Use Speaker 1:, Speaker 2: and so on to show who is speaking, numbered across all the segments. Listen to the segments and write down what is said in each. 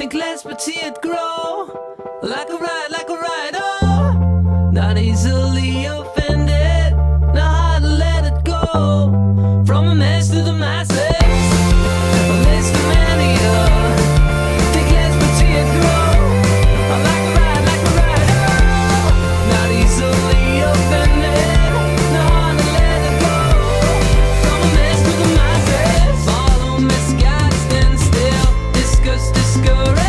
Speaker 1: Think less but see it grow. Like a ride, oh. Not easily offended, not hard to let it go. From a mess to the masses, a list of many, think less but see it grow. Like a ride, oh. Not easily offended, not hard to let it go. From a mess to the masses, follow misguided, stand still, discuss, discouraged.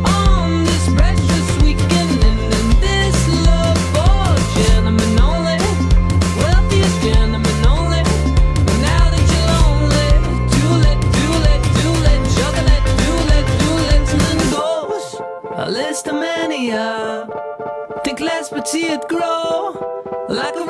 Speaker 1: On this precious weekend and in this love for gentlemen only, wealthiest gentlemen only. But now that you're lonely, too late, juggle it, and goes a list of many, think less but see it grow. Like a